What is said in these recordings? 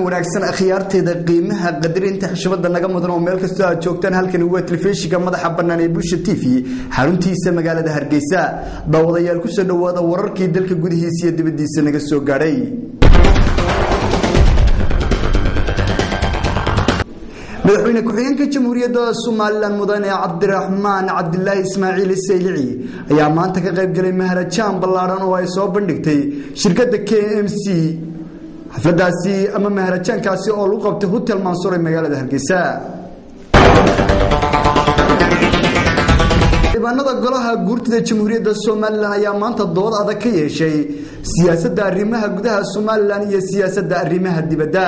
wanaagsan akhyaarteeda qiimaha qadarinta xishbada naga mudan oo meel kasta aad joogtaan halkan waa telefishinka madaxa bannaan ee Bulsha TV xaruntiisa magaalada Hargeysa daawadayaal ku soo dhawaada wararkii dalka gudihiisa iyo dibadiisa naga soo gaaray madaxweyne ku-xigeenka jamhuuriyadda Soomaaliland mudane Cabdiraxmaan Cabdilaahi Ismaaciil Saylici ayaa maanta ka qayb galay maharajaan ballaaran oo ay soo bandhigtay shirkadda KMC xafladaasi ama maharajaankaasi oo lagu qabtay Hotel Mansour ee magaalada Hargeysa diiwaanada golaha guurtida jamhuuriyadda Soomaaliland ayaa maanta dood adag ka yeeshay siyaasadda arrimaha gudaha Soomaaliland iyo siyaasadda arrimaha dibadda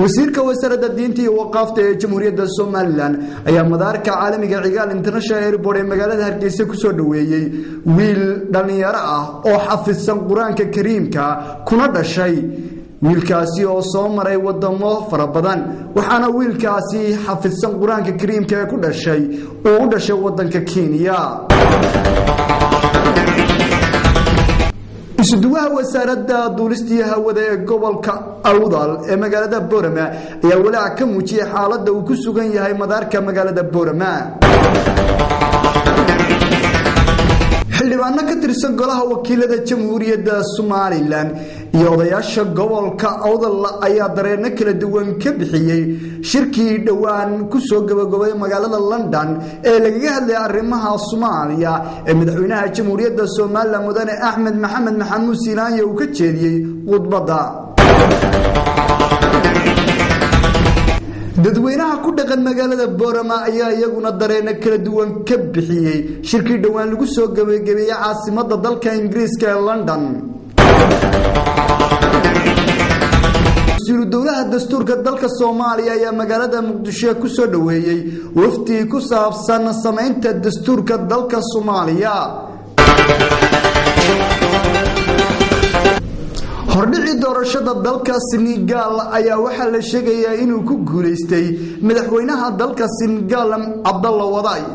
wasiirka wasaaradda diinta iyo waqaafta ee jamhuuriyadda Soomaaliland ayaa madaarka caalamiga Cigaal International Airport ee magaalada Hargeysa ku soo dhaweeyay wiil dhalinyaro ah oo xafidsan Quraanka Kariimka kuna dhashay wiilkaasi oo soo maray wadamo fara badan waxaana wiilkaasi xafidsan Quraanka Kariimka ee ku dhashay oo u dhashay wadanka Kenya isuduwaha wasaaradda duulistiya hawada ee gobolka Awdal ee magaalada Boorama ayaa walaac ka muujiyay xaaladda uu ku sugan yahay madaarka magaalada Boorama xildhibaano ka tirsan golaha wakiilada jamhuuriyadda Soomaaliland iyo odayaasha gobolka Awdal ayaa dareeno kala duwan ka bixiyay shirkii dhawaan ku soo gabagabay magaalada London ee laga hadlay arrimaha Soomaaliya ee madaxweynaha jamhuuriyadda Soomaaliland mudane Axmed Maxamed Maxamuud Siinaanye uu ka jeediyay khudbadda dadweynaha ku dhaqan magaalada Boorama ayaa iyaguna dareeno kala duwan ka bixiyay shirkii dhawaan lagu soo gabagabeeyay caasimadda dalka Ingiriiska ee London dowladda dastuurka dalka Soomaaliya ayaa magaalada Muqdisho ku soo dhaweeyay wafdi ku saabsan sameynta dastuurka dalka Soomaaliya hordhici doorashada dalka Senegal ayaa waxa la sheegayaa inuu ku guuleystay madaxweynaha dalka Senegal Abdallah Wade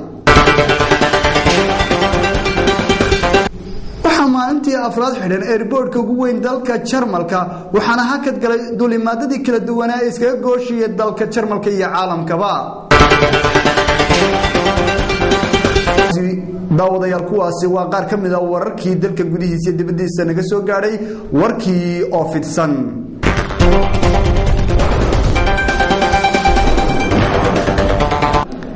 maalintii afraad xidhan airportka ugu weyn dalka Jarmalka waxaana hakad galay duulimaadadii kala duwan ee iskaga gooshiyay dalka Jarmalka iyo caalamkaba daawadayaal kuwaasi waa qaar ka mid ah wararkii dalka gudihiisa dibadiisa naga soo gaaray warkii oo fidsan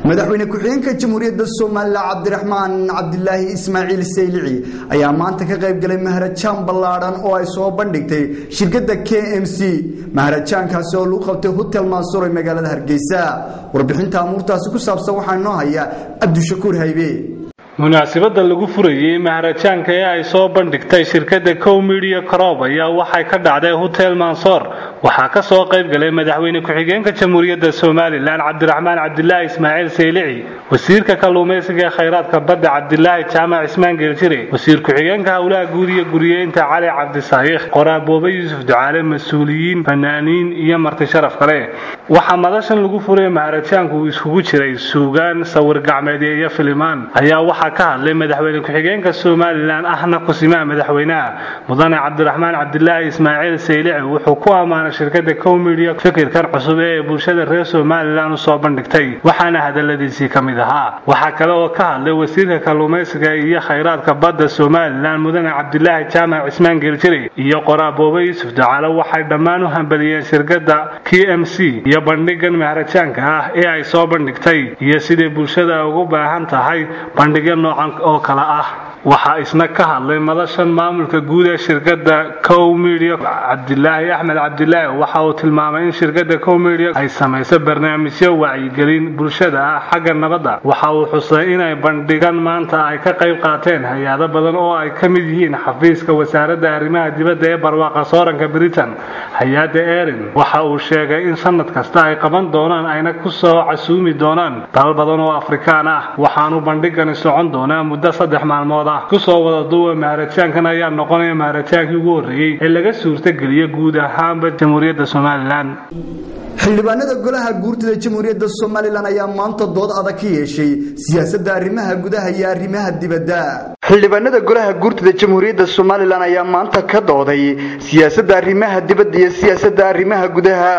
madaxweyne ku-xigeenka jamhuuriyadda Soomaaliland Cabdiraxmaan Cabdilaahi Ismaaciil Saylici ayaa maanta ka qayb galay maharajaan ballaaran oo ay soo bandhigtay shirkadda KMC maharajaankaasi oo lagu qabtay Hotel Mansour ee magaalada Hargeysa warbixinta amuurtaasi ku saabsan waxaa noo haya Abdushakuur Haybe munaasabada lagu furayay maharajaanka ee ay soo bandhigtay shirkadda Cow Media Group ayaa waxay ka dhacday Hotel Mansour waxaa ka soo qayb galay madaxweyne ku-xigeenka jamhuuriyadda Soomaaliland Cabdiraxmaan Cabdilaahi Ismaaciil Saylici wasiirka kalluumaysiga ee kheyraadka badda Cabdilaahi Jaamac Ismaan Geeljire wasiir ku-xigeenka hawlaha guud iyo guriyeynta Cali Cabdisaayikh Qoraaboobe Yuusuf Ducaale mas'uuliyiin fanaaniin iyo marti sharaf kale waxaa madashan lagu furay maharajaanku isugu jiray suugaan sawir gacmeed iyo filimaan ayaa waxaa ka hadlay madaxweyne ku-xigeenka Soomaaliland ahna kusimaa madaxweynaha mudane Cabdiraxmaan Cabdilaahi Ismaaciil Saylici wuxuu ku amaanay shirkadda Cow Media fikirkan cusub ee bulshada reer Soomaaliland soo bandhigtay waxaana hadaladiisii kamid ahaa waxa kale oo ka hadlay wasiirka kalluumaysiga iyo kheyraadka badda Soomaaliland mudane Cabdilaahi Jaamac Ismaan Geeljire iyo Qoraaboobe Yuusuf Ducaale waxay dhammaan u hambaliyeen shirkadda KMC iyo bandhigan maharajaanka ah ee ay soo bandhigtay iyo sidii bulshada ugu baahan tahay bandhiga noocan oo kala ah waxa isna ka hadlay madashan maamulka guud ee shirkadda Cow Media Cabdilaahi Axmed Cabdilaahi waxa uu tilmaamay in shirkadda Cow Media ay sameeyso barnaamijyo wacyigelin bulshada ah xagga nabadda waxa uu xusay inay bandhigan maanta ay ka qayb qaateen hay'ado badan oo ay ka mid yihiin xafiiska wasaaradda arrimaha dibadda ee barwaaqo sooranka Britain hay'adda Erin waxa uu sheegay in sanad kasta ay qaban doonaan ayna ku soo casuumi doonaan dalal badan oo Afrikaan ah waxaanu bandhigan socon doonaa muddo 3 maalmood ku soo wada duwa maharajaankan ayaa noqonaya maharajaankii ugu horeeyay ee laga suurtageliyay guud ahaan jamhuuriyadda Soomaaliland xildhibaanada golaha guurtida jamhuuriyadda Soomaaliland ayaa maanta dood adag ka yeeshay siyaasadda arrimaha gudaha iyo arrimaha dibadda xildhibaanada golaha guurtida jamhuuriyadda Soomaaliland ayaa maanta ka dooday siyaasadda arrimaha dibadda iyo siyaasadda arrimaha gudaha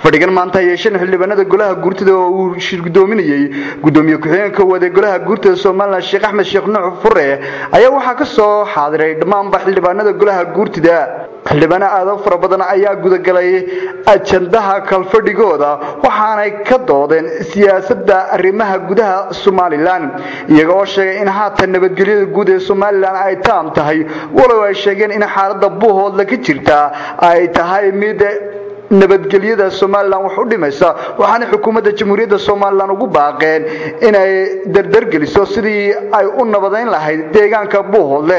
fadhigan maanta yeeshan xildhibaanada golaha guurtida oo uu shirgudoominayay gudoomiye ku-xigeenka wada golaha guurtida Soomaaliland Sheekh Axmed Sheekh Nuux Fure ayaa waxa ka soo xaadiray dhammaan xildhibaanada golaha guurtida xildhibaano aad u fara badan ayaa gudagalay ajandaha kalfadhigooda waxaanay ka doodeen siyaasadda arrimaha gudaha Soomaaliland iyagoo sheegay in haatan nabadgelyada guud ee Soomaaliland ay taam tahay walow ay sheegeen in xaaladda buuhood la ka jirta ay tahay mid nabadgelyada Soomaaliland wax u dhimaysa waxaana xukuumadda jamhuuriyadda Soomaaliland ugu baaqeen inay dardar geliso sidii ay u nabadeyn lahayd deegaanka buuhoodle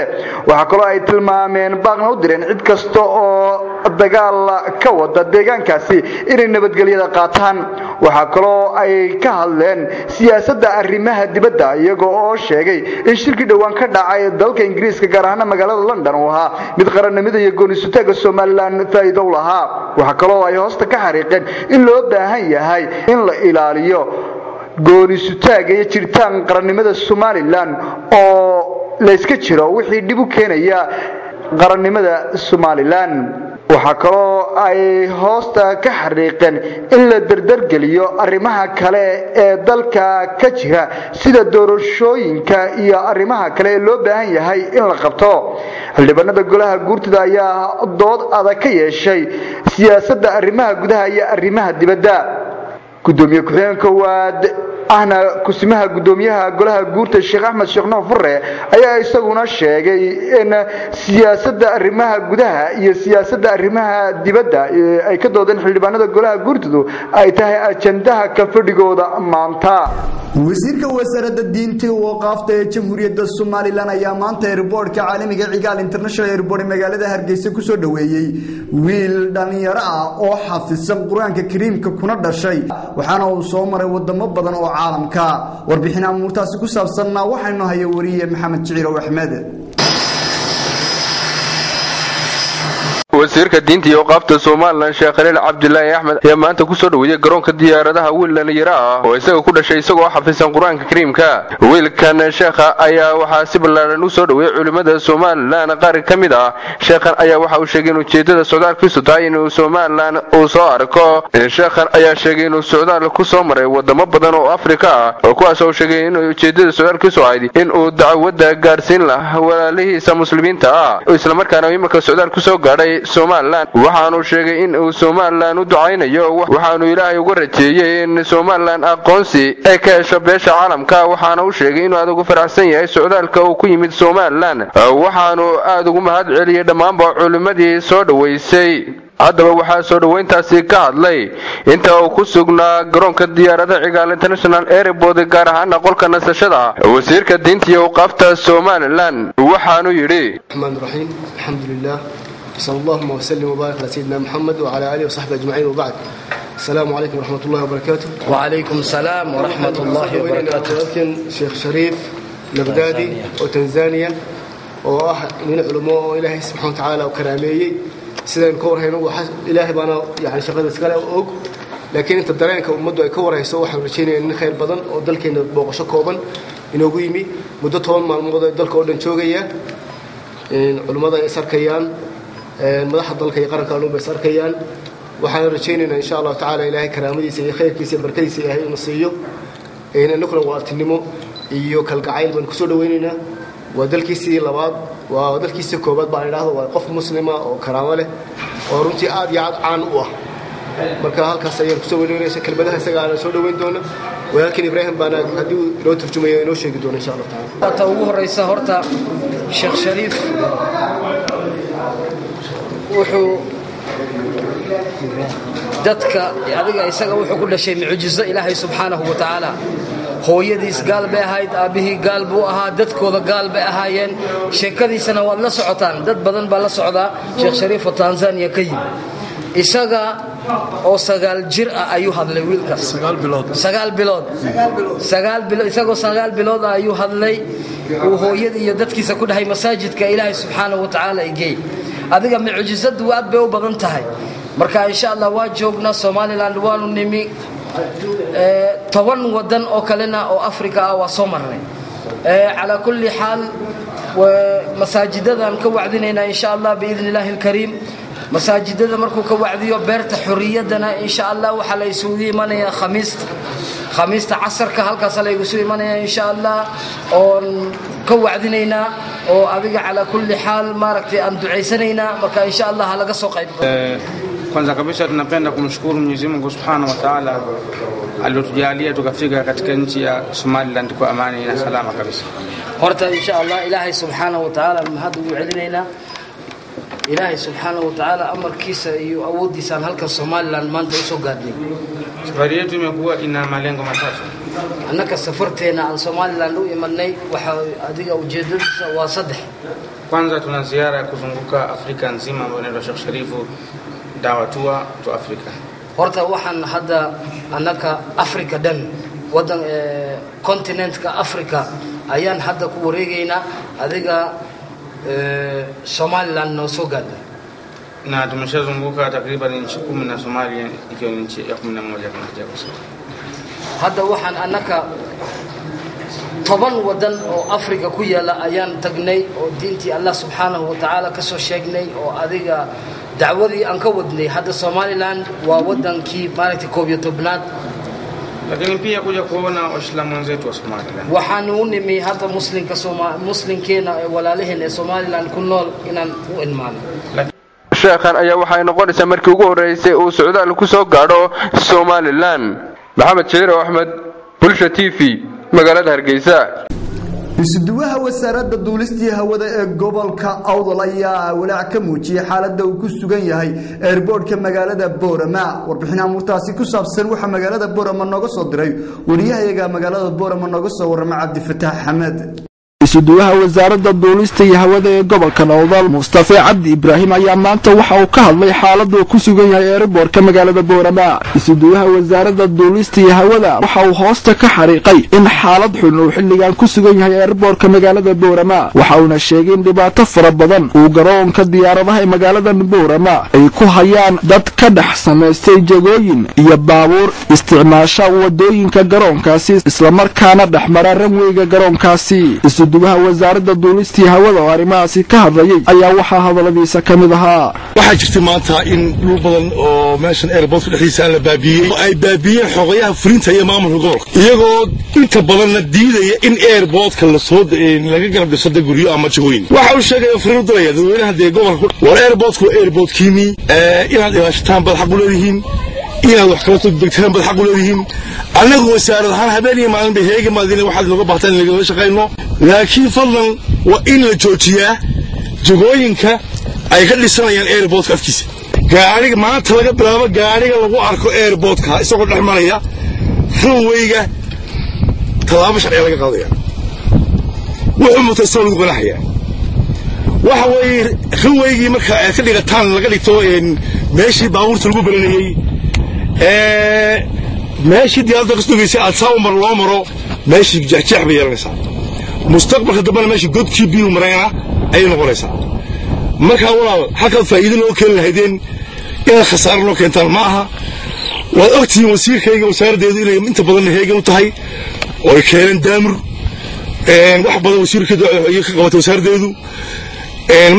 waxa kale oo ay tilmaameen baaqna u direen cid kasta oo dagaal ka wada deegaankaasi inay nabadgelyada qaataan waxa kale oo ay ka hadleen siyaasadda arrimaha dibadda iyagoo oo sheegay in shirki dhawaan ka dhacay dalka Ingiriiska gaar ahaan magaalada London oo ahaa mid qarannimada iyo go'aansashada Soomaaliland faa'iido u lahaa waxa kale oo ay hoosta ka xariiqeen in loo baahan yahay in la ilaaliyo go'aansashada iyo jirtaan qarannimada Soomaaliland oo la iska jiro wixii dib u keenaya qarannimada Soomaaliland waxa kale oo ay hoosta ka xariiqeen in la dardar geliyo arrimaha kale ee dalka ka jira sida doorashooyinka iyo arrimaha kale ee loo baahan yahay in la qabto xildhibaanada golaha guurtida ayaa dood adag ka yeeshay siyaasadda arrimaha gudaha iyo arrimaha dibadda gudoomiye ku-xigeenka waad ahna kusimaha gudoomiyaha golaha guurta Sheekh Axmed Sheekh Nuux Fure ayaa isaguna sheegay in siyaasadda arrimaha gudaha iyo siyaasadda arrimaha dibadda ay ka doodeen xildhibaanada golaha guurtidu ay tahay ajandaha ka fadhigooda maanta wasiirka wasaaradda diinta iyo waqaafta ee jamhuuriyadda Soomaaliland ayaa maanta airportka caalamiga Cigaal International Airport magaalada Hargeysa ku soo dhaweeyay wiil dhalinyaro ah oo xafisan Quraanka Kariimka kuna dhashay waxaana uu soo maray wadamo badan oo caalamka warbixinaha muurtaasi ku saabsanna waxaynu hayo wariye Maxamed Jiciiro Axmed wasiirka diinta iyo waqaafta Soomaaliland Sheekh Khaliil Cabdullaahi Axmed ayaa maanta ku soo dhaweeyay garoonka diyaaradaha wiil dhalinyaro ah oo isaga ku dhashay isagoo xafisan Quraanka Kariimka wiilkan sheekha ayaa waxa si ballaaran u soo dhaweeyay culimada Soomaaliland qaar kamid ah sheekhan ayaa waxa uu sheegay in ujeedada socdaalkiisu tahay inuu Soomaaliland uu soo arko sheekhan ayaa sheegay inuu socdaal ku soo maray wadamo badan oo Afrika ah oo kuwaas oo sheegay in ujeedada socdaalkiisu ahayd in uu dacwada gaarsiin lahaa walaalihiisa muslimiinta ah isla markaana imika socdaal ku soo gaadhay Soomaaliland waxaanu sheegay in uu Soomaaliland u ducaynayo waxaanu Ilaahay uga rajeeyay in Soomaaliland aqoonsi ay ka hesho beesha caalamka waxaana uu sheegay inuu aad ugu faraxsan yahay socdaalka uu ku yimid Soomaaliland waxaanu aad ugu mahad celiyay dhammaan culimadii soo dhaweysay haddaba waxaa soo dhaweyntaasi ka hadlay inta uu ku sugnaa garoonka diyaaradaha Cigaal International Airport gaar ahaan qolka nasashada wasiirka diinta iyo waqaafta Soomaaliland waxaanu yiri alxamdulillah صلى الله وسلم وبارك على سيدنا محمد وعلى آله وصحبه أجمعين وبعد السلام عليكم ورحمة الله وبركاته وعليكم السلام ورحمة الله وبركاته شيخ شريف لبدادي وتنزانيا وواحد من علماء إلهي سبحانه وتعالى وكرامي سيدنا الكور هنا إلهي بانا يعني شغل سكالة وأوق لكن أنت الدرين كمدة الكور هيسوي واحد رشيني إن خير بدن ودلك إن بوقشة كوبن إنه قيمي مدة طوال مع الموضوع دلك أولن شوقية علماء يسار كيان madaxda dalka iyo qaranka loo beesar kayaan waxaan rajaynaynaa insha Allah taala Ilaahay karaamadiisa iyo khayrkiisa barkadiisa Ilaahay inuu siiyo inaguna waaltinimo iyo kalgacayl baan ku soo dhaweynaynaa waa dalkiisii labaad waa dalkiisii koobaad baan idhaahdo waa qof muslima oo karaamo leh oo runtii aad iyo aad caan u ah marka halkaas ayaan ku soo weynaynaa kelmadaha isaga aan soo dhaweyn doono walaalkii Ibrahim baana hadii loo turjumayo inoo sheegi doono insha Allah taala ta ugu horeysa horta Sheekh Shariif wuxuu dadka adiga isaga wuxuu ku dhashay mucjizo Ilaahay subhanahu wa ta'ala hooyadiis gaal bay ahayd aabihii gaal buu ahaa dadkooda gaal bay ahaayeen sheekadiisana waad la socotaan dad badan baa la socda Sheekh Shariif oo Tanzania ka yimid isaga oo 9 jir ah ayuu hadlay wiilkaas 9 bilood isagoo 9 bilood ayuu hadlay oo hooyadii iyo dadkiisa ku dhahay masaajidka Ilaahay subhanahu wa ta'ala igey adiga mucjizadu aad bay u badan tahay marka insha Allah waa joogna Soomaaliland waanu nimi 10 wadan oo kalena oo Afrika ah waa soo marnay ala kulli xaal ومساجدنا كوعدنا إن شاء الله بإذن الله الكريم مساجدنا مركو كوعديو بيرت حريتنا إن شاء الله وحلا يسوي منيا خميس عصر كهالك صلى يسوي منيا إن شاء الله كوعدنا وأبقى على كل حال ما ركتي أن دعيسنينا بك إن شاء الله على قصة قيد. Kwanza kabisa tunapenda kumshukuru Mwenyezi Mungu Subhanahu wa Ta'ala aliyotujalia tukafika katika nchi ya Somaliland kwa amani na salama kabisa. Horta insha Allah Ilaahi Subhanahu wa Ta'ala mahadu yu'idinayna Ilaahi Subhanahu wa Ta'ala amarkiisa iyo awoodiisa halka Somaliland maanta soo gaadhay. Safari yetu imekuwa ina malengo matatu. Annaka safarteena aan Somaliland u imanay waxa adiga ujeedadiisa waa saddex. Kwanza tuna ziara ya kuzunguka Afrika nzima ambayo inaitwa Sheikh Sharifu Dawa Tour to Africa. Horta waxaan hadda annaka Afrika dan wadan continent-ka Afrika ayaan hadda ku wareegaynaa adiga Somaliland noo soo gaadhay. Na tumeshazunguka takriban nchi 10 na Somalia ikiwa ni nchi ya 11 tunakuja kusema. Hadda waxaan annaka 10 wadan oo Afrika ku yaala ayaan tagnay oo diintii Allah Subhanahu wa Ta'ala ka soo sheegnay oo adiga dacwadii aan ka wadnay hadda Somaliland waa wadankii maalintii 11aad lakini pia kuja kuona waislamu wenzetu wa Somaliland waxaan u nimi hadda muslimkeena walaalaheen ee Somaliland ku nool inaan u ilmaano. sheekhan ayaa waxay noqonaysaa markii ugu horeysay uu Socdaal ku soo gaadho Somaliland. Maxamed Sheero Ahmed, Bulsha TV, magaalada Hargeysa. isuduwaha wasaaradda duulistii hawada ee gobolka Awdal ayaa walaac ka muujiyay xaaladda uu ku sugan yahay airportka magaalada Boorama. warbixinaha murtaasi ku saabsan waxa magaalada Boorama nooga soo diray wariyahayaga magaalada Boorama nooga soo warramay Cabdi Fataax Xamed. isuduwaha wasaaradda duulista iyo hawada ee gobolka Awdal Mustafa Cabdi Ibrahim ayaa maanta waxa uu ka hadlay xaaladda uu ku sugan yahay airportka magaalada Boorama. isuduwaha wasaaradda duulista iyo hawada waxa uu hoosta ka xariiqay in xaalad xun uu xilligan ku sugan yahay airportka magaalada Boorama. waxa uu sheegay in dhibaato fara badan uu garoonka diyaaradaha ee magaalada Boorama ay ku hayaan dad ka dhex sameystay jagooyin iyo baabuur isticmaasha wadooyinka garoonkaasi isla markaana dhaxmara runwayga garoonkaasi. isuduwaha wasaaradda duulista hawada oo arimahaasi ka hadlayay ayaa waxa hadaladiisa kamid ahaa waxa jirtay maanta in dhul badan oo meeshan airport dhexdiisa la baabiyay ay baabiyeen xogayaha fulinta iyo maamulka gobolka iyagoo inta badan diidaya in airportka la soo laga garab dhiso guryo ama jagooyin. waxa uu sheegay fariin u diray dadweynaha gobolka war airportkini inaad ilaashtaan bad xaq u leeyihiin inaad wax kala tagtaan bad xaq u leeyihiin. anagu wasaaradahan habeenii maalin bay heegi maadina waxaad looga baahan in laga shaqeyno laakiin fadlan waa in la joojiyaa jagooyinka ay ka dhisanayaan airportka afkiisa. gaariga maanta laga bilaabo gaariga lagu arko airportka isagoo dhex maraya runwayga talaabo sharci laga qaadaya wuxuu mutaysan lagu qanaxaya waxa weeye runwaygii marka ay ka dhigataan laga dhigto meeshii baabuurta lagu baranayay meeshii diyaarada qasdugaysa aad saa umar loo maro meeshii jeexjeex bay yeelanaysaa. mustaqbalka dambana meeshii godkii biyu marayna ayay noqonaysaa. markaa walaal halkaad faa'iido loo keeni lahaydeen inaad khasaaro loo keentaan ma aha. waad ogtihiin wasiirkayga wasaaraddeedu inay inta badan heegan u tahay oo ay keeneen daamur wax badan wasiirkeedu ay ka qabatay wasaaraddeedu.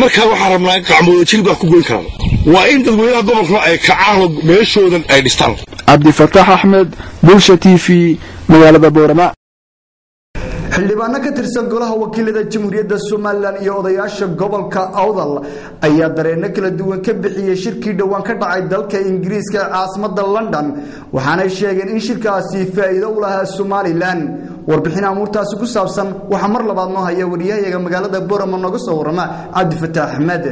markaa waxaan rabnaa gacmooda jilib wax ku goyn karaan waa in dadweynaha gobolka ay kacaan meeshoodan ay dhistaan. Cabdi Fataax Axmed, Bulsha TV, magaalada Boorama. xildhibaano ka tirsan golaha wakiilada jamhuuriyadda Soomaaliland iyo odayaasha gobolka Awdal ayaa dareeno kala duwan ka bixiyay shirkii dhawaan ka dhacay dalka Ingiriiska ee caasimadda London waxaana ay sheegeen in shirkaasi faa'iido u lahaa Soomaaliland. warbixinaha murtaasi ku saabsan waxa mar labaad noo haya wariyahayaga magaalada Boorama nooga soo warrama Cabdi Fataax Axmed.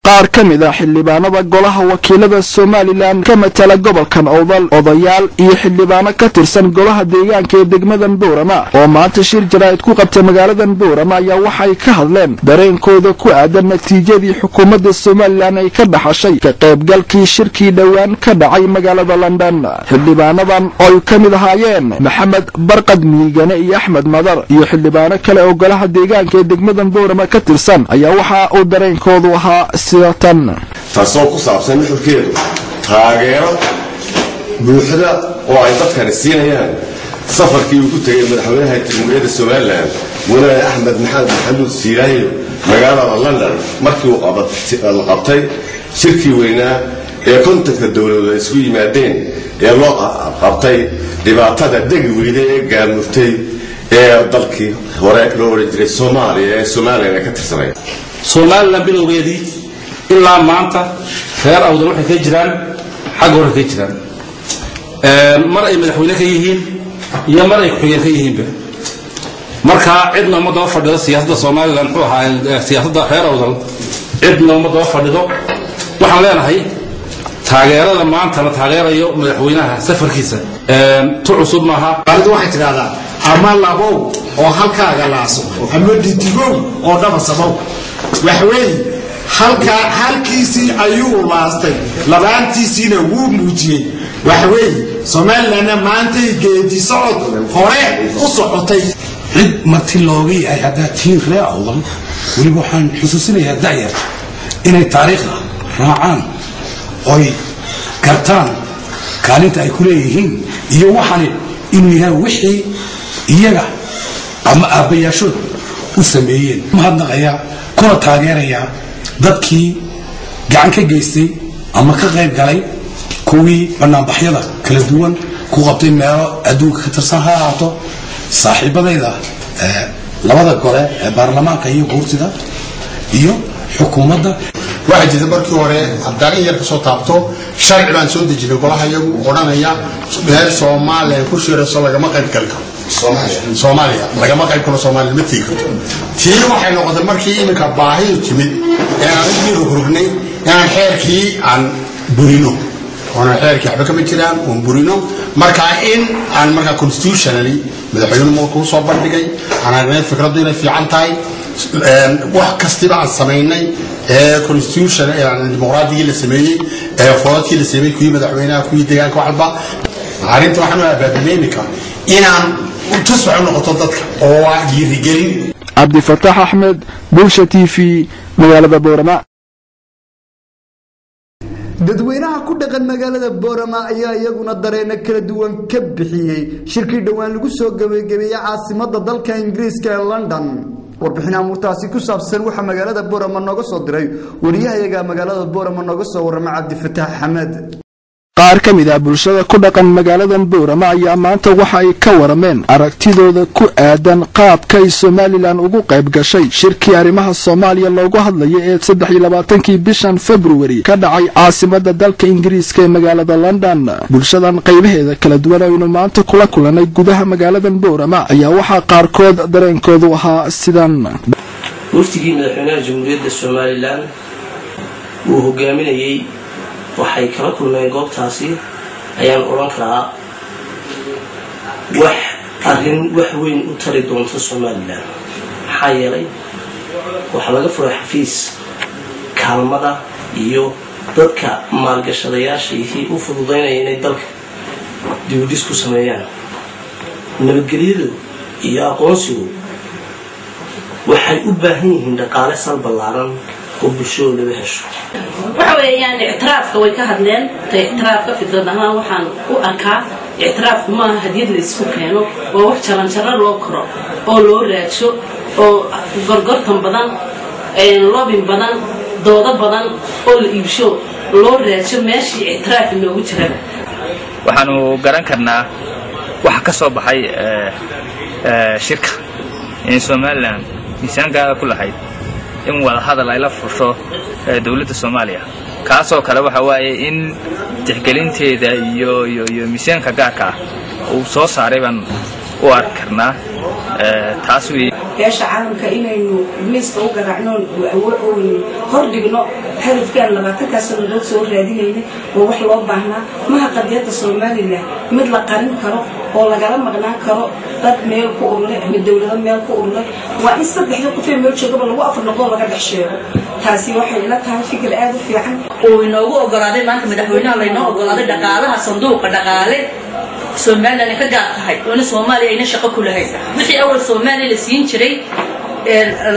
qaar ka mid ah xildhibaanada golaha wakiilada Soomaaliland ka matala gobolkan Awdal odayaal iyo xildhibaano ka tirsan golaha deegaanka ee degmada Boorama oo maanta shir jaraa'id ku qabtay magaalada Boorama ayaa waxay ka hadleen dareenkooda ku aadan natiijadii xukuumadda Soomaaliland ay ka dhaxashay ka qaybgalkii shirkii dhawaan ka dhacay magaalada London. xildhibaanadan oo ka mid ahaayeen Maxamed Barqad Miigane iyo Axmed Madar iyo xildhibaano kale oo golaha deegaanka ee degmada Boorama ka tirsan ayaa waxa uu dareenkoodu ahaa taasoo ku saabsan nuxurkeedu taageero buuxda oo ay dadkani siinayaan safarkii uu ku tegay madaxweynaha jamhuuriyadda Soomaaliland mudane axmed maxamuud siilaayo magaalada london markii uu qabtay shirkii weynaa ee kontanka dowladda isku yimaadeen ee loo qabtay dhibaatada degi weyda ee gaamurtay ee dalkii hore loo oran jiray Soomaaliya ee Soomaaliya ka tirsanay Soomaaliland bilowgeedii ilaa maanta reer awdal waxay ka jiraan xag hore ka jiraan mar ay madaxweyne ka yihiin iyo mar ay xigeen ka yihiin marka cidna ma daba fadhido siyaasadda Soomaaliland wuxuu ahaa siyaasadda reer awdal cidna ma daba fadhido waxaan leenahay taageerada maanta la taageerayo madaxweynaha safarkiisa tu cusub maaha baaridu waxay tiraahdaa ama labow oo halkaaga laaso ama dhitigow oo dhaba sabow waxweey halkiisii ayuu laastay labaantiisiina wuu muujiyey waxweey Soomaaliland maanta geedi socod hore u socotay cid marti looga yahay hadda tiin reer awdal wali waxaan xusuusinayaa da'yar inay taariikhda raacaan oy gartaan kaalinta ay ku leeyihiin iyo waxaan inuu yahay wixii iyaga ama aabayaashood u sameeyeen mahadnaqaya kuna taageeraya dadkii gacan ka geystay ama ka qayb galay kuwii banaanbaxyada kala duwan ku qabtay meelo adduunka ka tirsan ha ahaato saaxiibadayda labada gole ee baarlamaanka iyo guurtida iyo xukuumadda waxay jirtay markii hore haddaan yar ka soo taabto sharci baan soo dejinay golaha iyagu odhanaya meel Soomaaliya ku shirayso lagama qayb gali karo Soomaaliya lagama qayb galo Soomaaliya ma tii karto tii waxay noqotay markii iminka baahiyo timid ee aan rugnay inaan xeerkii aan burino ona xeerkii waxba kama jiraan oon burino marka in aan marka constitutionally madaxweynuhu ku soo bandhigay anagana fikradu inay fiican tahay wax kastiba aan sameynay constitution ee dimuqraadiga la sameeyay ee foodkii la sameeyay kuwii madaxweynaha kuwii deegaanka waxba arinta waxaan u abaabulnayka inaan tusbax noqoto dadka oo waa dhiirigelin Abdi Fattah Ahmed Bulsha TV magaalada Boorama dadweynaha ku dhaqan magaalada Boorama ayaa iyaguna dareena kala duwan ka bixiyay shirkii dhawaan lagu soo gabagabeeyay caasimadda dalka Ingiriiska ee London warbixinaha murtaasi ku saabsan waxa magaalada Boorama nooga soo diray wariyahayaga magaalada Boorama nooga soo warramay Abdi Fattah Ahmed qaar ka mid ah bulshada ku dhaqan magaaladan Boorama ayaa maanta waxa ay ka warameen aragtidooda ku aadan qaabka ay Soomaaliland ugu qayb gashay shirkii arrimaha Soomaaliya loogu hadlayay ee 23 bishan February ka dhacay caasimadda dalka Ingiriiska ee magaalada London bulshadan qaybaheeda kala duwan oo maanta kula kulanay gudaha magaaladan Boorama ayaa waxa qaarkood dareenkoodu ahaa sidan waftigii madaxweynaha Jamhuuriyadda Soomaaliland uu hogaaminayay waxay kala kulmeen goobtaasi ayaan oran karaa wax weyn u tari doonto Soomaaliland maxaa yeelay waxa laga furay xafiis kaalmada iyo dadka maalgashadayaashii u fududeynaya inay dalka dib u sameeyaan nabadgelyadu iyo aqoonsigu waxay u baahan yihiin dhaqaale sal ballaaran وبشون لهش. وحوي يعني اعتراف كوي كهدلين اعتراف كفيدنا ما وحن وأركع اعتراف ما هديد للسكانه ووح شرن شرر لوكرا أو لوراتشو أو غرغرتهم بدن لوبين بدن دودا بدن أو يبشو لوراتشو ماشي اعتراف إنه وجهه. وحنو قرن كنا وحكسب بحي شركة يعني Somaliland إنسان قال كل حي. in wada hadal ay la fusho dawladda Soomaaliya kaasoo kale waxa waaye in tixgelinteeda iyo miisaanka gaarka uu soo saaray ban u arkarnaa taas weey beesha caalamka inaynu miiska u garaacno oo hordhigno hadafkan 20 sano soo raadinayna oo wax loo baahnaa ma qadiyada Soomaaliland mid la qarin karo oo lagala maqnaan karo dad meel ku ururey ama dawladda meel ku ururey waa in saddexda qof ee meel jooga lagu afar noqdo laga dhaxsheeyo taasi waxay ila tahay fikir aad u fiican oo inoogu ogolaaday maanta madaxweynaha la inoo ogolaaday dhaqaalaha sanduuqa dhaqaale Soomaaliland ka gaar tahay oo Soomaaliya ina shaqo ku lahayd wixii awal Soomaaliya la siin jiray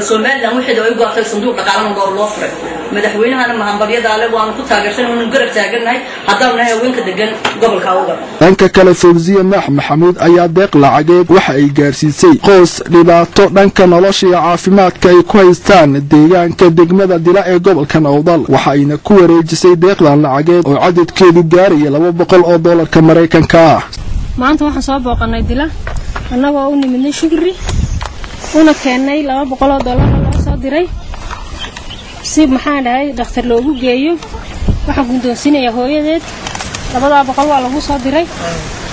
Soomaaliland wixii ay go'aatay sanduuq dhaqaalaha door loo furay madaxweynahana mahambalyada ale waan ku taageersan inuu garab taaganahay haddana nahay haweenka degan gobolka Awdal dhanka kale Fawziya Maxamuud ayaa deeq lacageed waxa ay gaarsiisay qoys dhibaato dhanka nolosha iyo caafimaadka ay ku haystaan deegaanka degmada Dila ee gobolka Awdal waxa ayna ku wareejisay deeqdan lacageed oo cadadkeedu gaaraya $200 Mareykanka ah maanta waxaan soo booqanay Dila annagoo u nimidnay shukri una keenay $200 loo soo diray si maxaan dhahay dhakhtar loogu geeyo waxa guddoonsinaya hooyadeed $200 waa lagu soo diray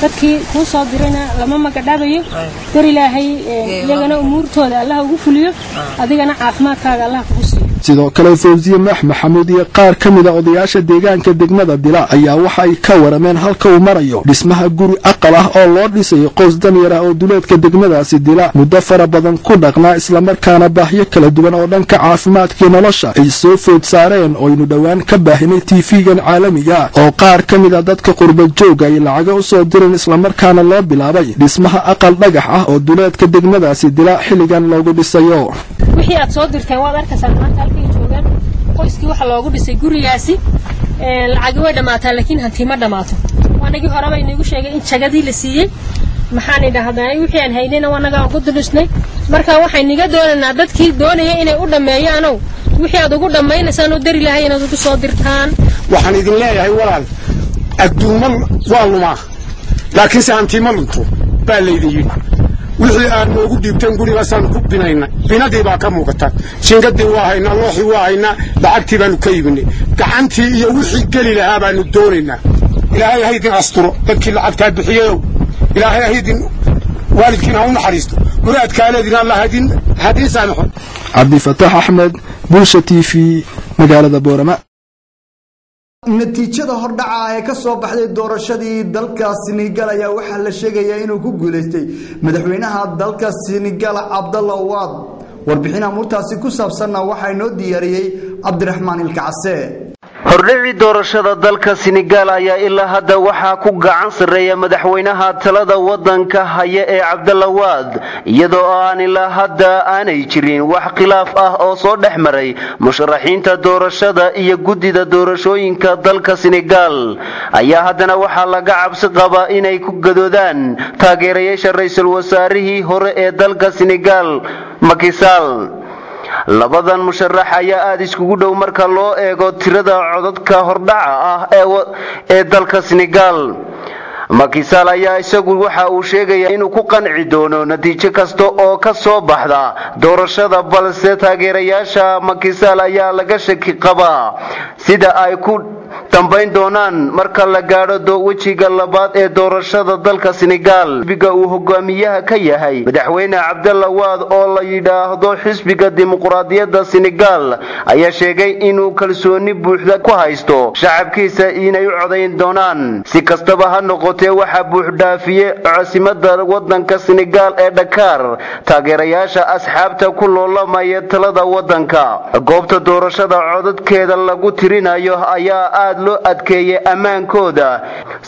dadkii ku soo dirayna lama magadhabayo dar ilaahay iyagana umuurtooda Allah ugu fuliyo adigana caafimaadkaaga Allah kugu siiyo sidoo kale Fawziya Maxamuud iyo qaar kamid ah odayaasha deegaanka degmada Dila ayaa waxa ay ka warameen halka uu marayo dhismaha guri aqal ah oo loo dhisay qoys danyar ah oo duleedka degmadaasi Dila muddo fara badan ku dhaqnaa isla markaana baahiyo kala duwan oo dhanka caafimaadka iyo nolosha ay soo food saareen oo inu dhawaan ka baahinay TV-gan caalamiga oo qaar kamid ah dadka qurba jooga ay lacag u soo direen isla markaana loo bilaabay dhismaha aqal dhagax ah oo duleedka degmadaasi Dila xilligan loogu dhisayo wixii aad soo dirteen waad arkaysaa maanta halkay joogaan qoyskii waxa loogu dhisay gurigaasi lacag way dhamaataa laakiin hanti ma dhamaato wanagii hore bay inagu sheegay in jagadii la siiyay maxaan idhaahdaan wixii aan haynayna wanaga ugu dhisnay marka waxay niga doonaynaa dadkii doonaya inay u dhameeyaan wixii aad ugu dhameynaysan oo dari lahayn inaad ugu soo dirtaan waxaan idin leeyahay walaal adduuman waa luma laakiin se hanti ma lunto baa leedin yiri wixii aan ugu dhiibteen gurigaasaan ku binaynay binadii baa ka muuqata jingadii waa haynaa looxii waa haynaa lacagtii baanu ka iibinay gacantii iyo wixii geli lahaa baanu doonaynaa ilaahay haydin asturo dadkii lacagtaa bixiyeyow ilaahay haydin waalidkiina ha u naxariisto muraadkaa leedina allah hadin saamaxo Cabdifataax Axmed Bulsha TV magaalada Boorama natiijada hordhaca ee ka soo baxday doorashadii dalka Senegal ayaa waxa la sheegayaa inuu ku guuleystay madaxweynaha dalka Senegal Abdallah Wade warbixinaha murtaasi ku saabsanna waxa inoo diyaariyay Cabdiraxmaan Ilkacse hordhici doorashada dalka Senegal ayaa ilaa hadda waxa ku gacan sareeya madaxweynaha talada wadanka haya ee Abdallah Wade iyadoo aan ilaa hadda aanay jirin wax khilaaf ah oo soo dhaxmaray musharaxiinta doorashada iyo gudida doorashooyinka dalka Senegal ayaa haddana waxa laga cabsi qabaa inay ku gadoodaan taageerayaasha ra'iisul wasaarihii hore ee dalka Senegal Macky Sall labadan musharax ayaa aad iskugu dhow marka loo eego tirada codadka hordhaca ah ee dalka Senegal Macky Sall ayaa isagu waxa uu sheegay inuu ku qanci doono natiijo kasta oo ka soo baxda doorashada balse taageerayaasha Macky Sall ayaa laga shaki qabaa sida ay ku dambayn doonaan marka la gaadho wajiga labaad ee doorashada dalka Senegal xisbiga uu hogaamiyaha ka yahay madaxweyne Abdallah Wade oo la yiraahdo xisbiga dimuqraadiyadda Senegal ayaa sheegay inuu kalsooni buuxda ku haysto shacabkiisa inay u codeyn doonaan si kastaba ha noqotee waxa buuxdhaafiyay caasimadda wadanka Senegal ee Dakar taageerayaasha asxaabta ku loolamaya talada wadanka goobta doorashada codadkeeda lagu tirinayo ayaa aad loo adkeeyay amaankooda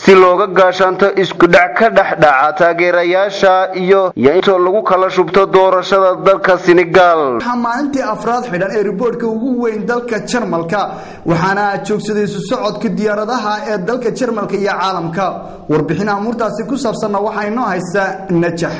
si looga gaashanto isku dhac ka dhaxdhaca taageerayaasha iyo inta lagu kala shubto doorashada dalka Senegal maalintii afraad xidhan ee riboodka ugu weyn dalka Jarmalka waxaana joogsaday socodka diyaaradaha ee dalka Jarmalka iyo caalamka warbixinaha murtaasi ku saabsan waxa inoo haysa Najax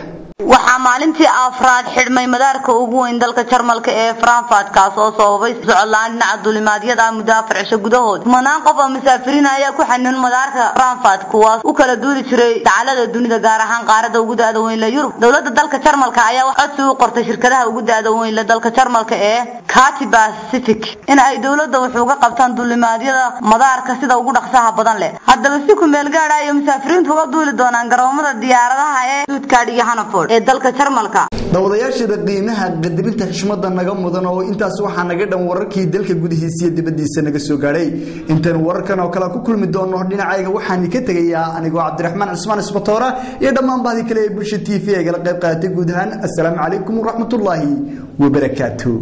waxaa maalintii afraad xidhmay madaarka ugu weyn dalka Jarmalka ee Frankfurt kaas oo sababay socodlaan dhinaca duulimaadyada muddo 4 cisho gudahood manaan qof musaafiriin ayaa ku xanin madaarka Frankfurt kuwaas u kala duuli jiray dacalada dunida gaar ahaan qaarada ugu daada weyn la Yurub dawladda dalka Jarmalka ayaa codsi u qortay shirkadaha ugu daada weyn la dalka Jarmalka ee Cathay Pacific in ay dawladda wax uga qabtaan duulimaadyada madaarka sida ugu dhaqsaha badan leh haddaba si ku meel gaar ah musaafiriintu uga duuli doonaan garoomada diyaaradaha ee Stuttgart iyo Hannover ee dalka Jarmalka dawadayaashada qiimaha qadarinta xishmada naga mudan oo intaas waxa naga dhan wararkii dalka gudihiisa iyo dibadiisa naga soo gaaray intaan wararkan oo kala ku kulmi doono dhinacayga waxaan ka tagayaa anigoo Cabdiraxmaan Cismaan Isbatoora iyo dhammaan baadii kale ee Bulsha TV ee qayb qaatay guud ahaan assalaamu calaykum wa rahmatullaahi wa barakaatuh